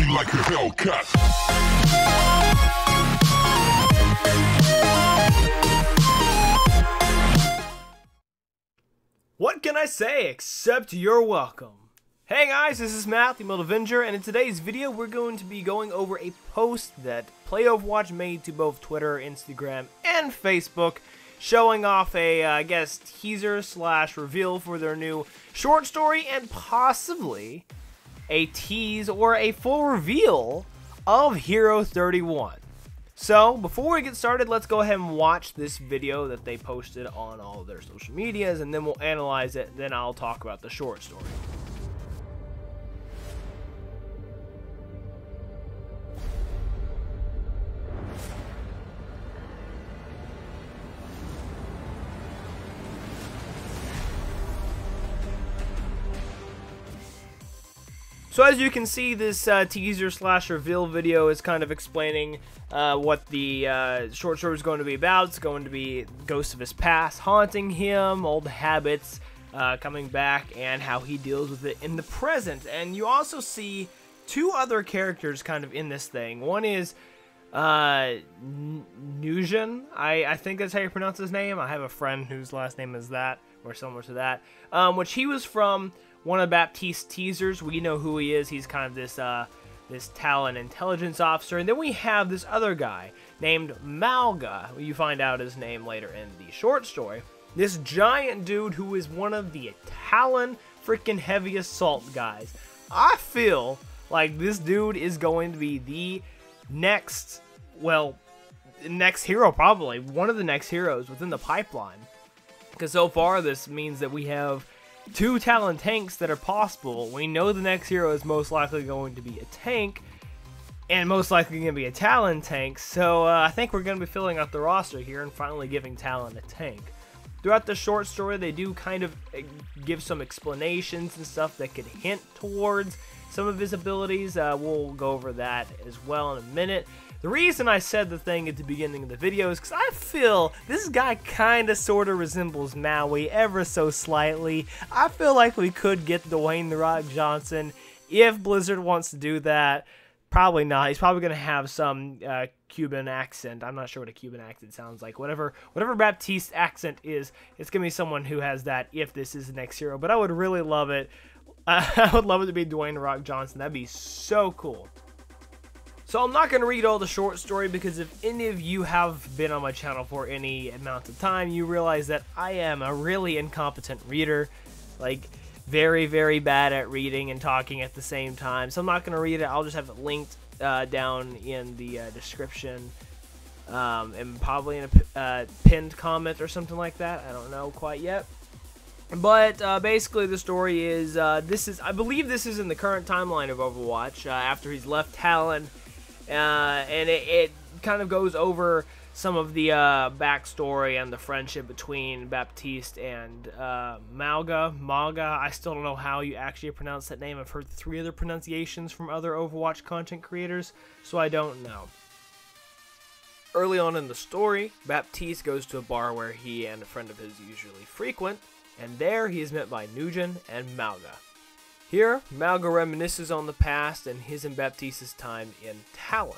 me like a Hellcat. What can I say except you're welcome? Hey guys, this is Matt, the EmeraldAvenger, and in today's video we're going to be going over a post that Play Overwatch made to both Twitter, Instagram, and Facebook, showing off a, I guess, teaser slash reveal for their new short story and possibly a tease or a full reveal of Hero 31. So, before we get started, let's go ahead and watch this video that they posted on all of their social medias, and then we'll analyze it, and then I'll talk about the short story. So as you can see, this teaser slash reveal video is kind of explaining what the short story is going to be about. It's going to be ghosts of his past haunting him, old habits coming back, and how he deals with it in the present. And you also see two other characters kind of in this thing. One is Nujan. I think that's how you pronounce his name. I have a friend whose last name is that, or similar to that, which he was from one of Baptiste's teasers. We know who he is. He's kind of this this Talon intelligence officer. And then we have this other guy named Malga. You find out his name later in the short story. This giant dude who is one of the Talon freaking heavy assault guys. I feel like this dude is going to be the next, well, next hero probably. One of the next heroes within the pipeline. Because so far this means that we have two Talon tanks that are possible. We know the next hero is most likely going to be a tank, and most likely going to be a Talon tank, so I think we're going to be filling out the roster here and finally giving Talon a tank. Throughout the short story, they do kind of give some explanations and stuff that could hint towards some of his abilities. We'll go over that as well in a minute. The reason I said the thing at the beginning of the video is because I feel this guy kind of sort of resembles Maui ever so slightly. I feel like we could get Dwayne "The Rock" Johnson if Blizzard wants to do that. Probably not. He's probably going to have some Cuban accent. I'm not sure what a Cuban accent sounds like. Whatever Baptiste's accent is, it's going to be someone who has that if this is the next hero. But I would really love it. I would love it to be Dwayne "The Rock" Johnson. That'd be so cool. So I'm not going to read all the short story because if any of you have been on my channel for any amount of time, you realize that I am a really incompetent reader. Like, very, very bad at reading and talking at the same time. So I'm not going to read it. I'll just have it linked down in the description and probably in a pinned comment or something like that. I don't know quite yet. But basically the story is, I believe this is in the current timeline of Overwatch after he's left Talon. And it kind of goes over some of the backstory and the friendship between Baptiste and Malga. I still don't know how you actually pronounce that name. I've heard 3 other pronunciations from other Overwatch content creators, so I don't know. Early on in the story, Baptiste goes to a bar where he and a friend of his usually frequent, and there he is met by Nujan and Malga. Here, Malga reminisces on the past and his and Baptiste's time in Talon.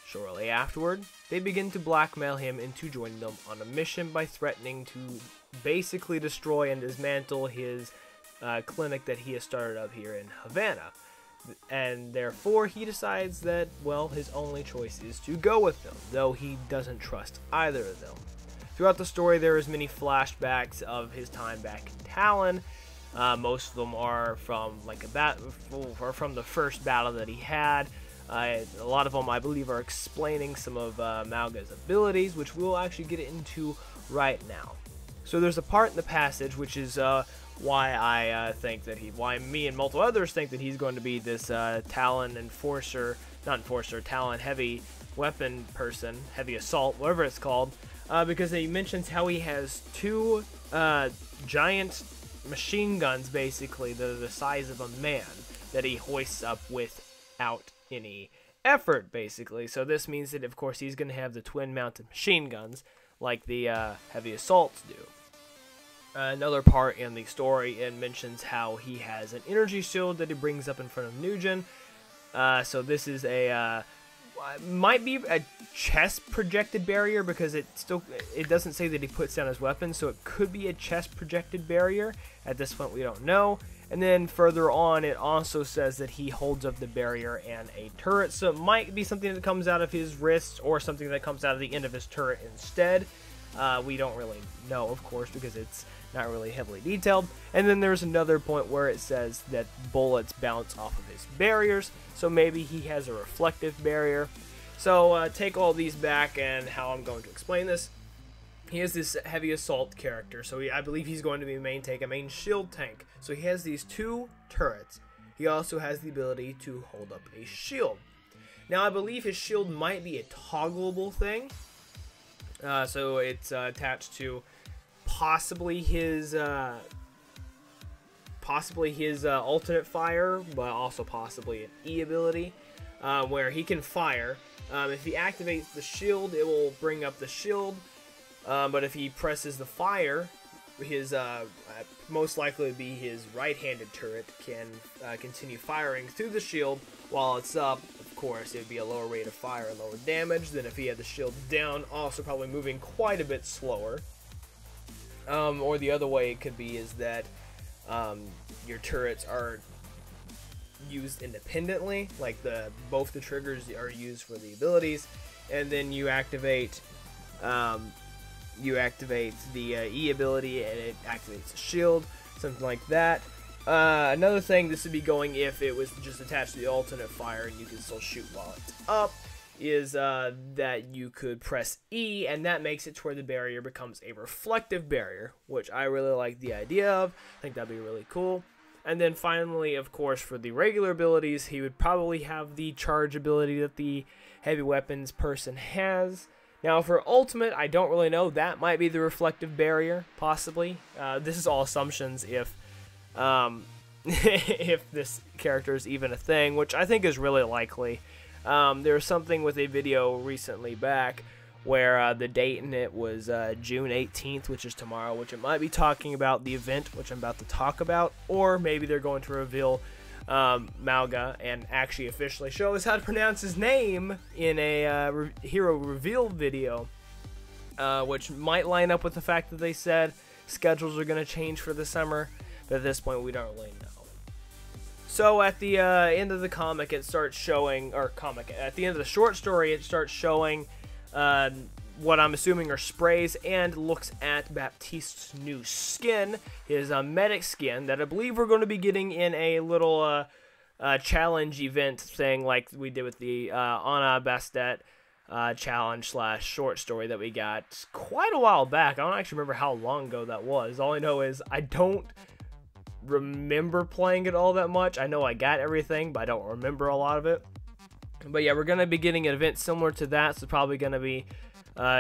Shortly afterward, they begin to blackmail him into joining them on a mission by threatening to basically destroy and dismantle his clinic that he has started up here in Havana. And therefore, he decides that, well, his only choice is to go with them, though he doesn't trust either of them. Throughout the story, there is many flashbacks of his time back in Talon. Most of them are from from the first battle that he had. A lot of them, I believe, are explaining some of Malga's abilities, which we'll actually get into right now. So there's a part in the passage, which is why I think that why me and multiple others think that he's going to be this Talon enforcer, not enforcer, Talon heavy weapon person, heavy assault, whatever it's called, because he mentions how he has 2 giant machine guns, basically, that are the size of a man, that he hoists up without any effort, basically. So this means that, of course, he's going to have the twin-mounted machine guns, like the heavy assaults do. Another part in the story, it mentions how he has an energy shield that he brings up in front of Nujan, So this is a might be a chest projected barrier, because it doesn't say that he puts down his weapon, so it could be a chest projected barrier. At this point, we don't know. And then further on, it also says that he holds up the barrier and a turret, so it might be something that comes out of his wrist or something that comes out of the end of his turret instead. We don't really know, of course, because it's not really heavily detailed. And then there's another point where it says that bullets bounce off of his barriers, so maybe he has a reflective barrier. So take all these back, and how I'm going to explain this. He has this heavy assault character, so I believe he's going to be a main shield tank. So he has these 2 turrets. He also has the ability to hold up a shield. Now I believe his shield might be a toggleable thing. So it's attached to possibly his alternate fire, but also possibly an E ability, where he can fire. If he activates the shield, it will bring up the shield, but if he presses the fire, his most likely would be his right-handed turret can continue firing through the shield while it's up. Of course, it would be a lower rate of fire and lower damage than if he had the shield down, also probably moving quite a bit slower. Or the other way it could be is that your turrets are used independently, like both the triggers are used for the abilities, and then you activate the E ability and it activates the shield, something like that. Another thing, this would be going if it was just attached to the alternate fire and you can still shoot while it's up, is that you could press E, and that makes it to where the barrier becomes a reflective barrier, which I really like the idea of. I think that'd be really cool. And then finally, of course, for the regular abilities, he would probably have the charge ability that the heavy weapons person has. Now for ultimate, I don't really know. That might be the reflective barrier, possibly. This is all assumptions if if this character is even a thing, which I think is really likely. There was something with a video recently back where the date in it was June 18th, which is tomorrow, which it might be talking about the event, which I'm about to talk about, or maybe they're going to reveal Malga and actually officially show us how to pronounce his name in a hero reveal video, which might line up with the fact that they said schedules are going to change for the summer, but at this point we don't really know. So at the end of the comic, it starts showing, at the end of the short story, it starts showing what I'm assuming are sprays, and looks at Baptiste's new skin, his medic skin, that I believe we're going to be getting in a little challenge event thing like we did with the Anna Bastet challenge / short story that we got quite a while back. I don't actually remember how long ago that was. All I know is I don't remember playing it all that much. I know I got everything, but I don't remember a lot of it. But yeah, we're going to be getting an event similar to that, so probably going to be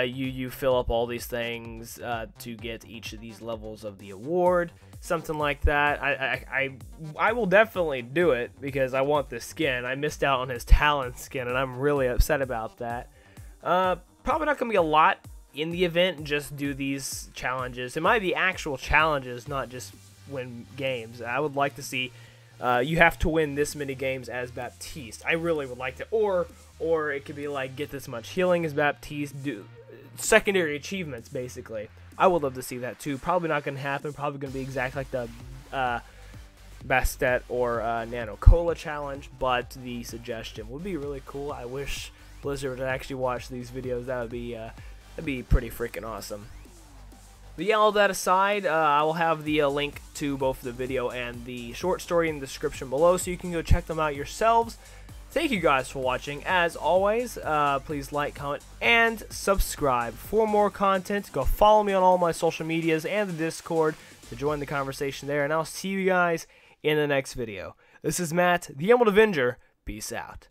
you fill up all these things to get each of these levels of the award, something like that. I will definitely do it because I want this skin. I missed out on his Talon skin, and I'm really upset about that. Probably not going to be a lot in the event, just do these challenges. It might be actual challenges, not just win games. I would like to see you have to win this many games as Baptiste. I really would like to, or it could be like get this much healing as Baptiste, do secondary achievements basically. I would love to see that too. Probably not going to happen. Probably going to be exact like the Bastet or Nano Cola challenge, but the suggestion would be really cool. I wish Blizzard would actually watch these videos. That'd be pretty freaking awesome. But yeah, all that aside, I will have the link to both the video and the short story in the description below, so you can go check them out yourselves. Thank you guys for watching. As always, please like, comment, and subscribe for more content. Go follow me on all my social medias and the Discord to join the conversation there, and I'll see you guys in the next video. This is Matt, the Emerald Avenger. Peace out.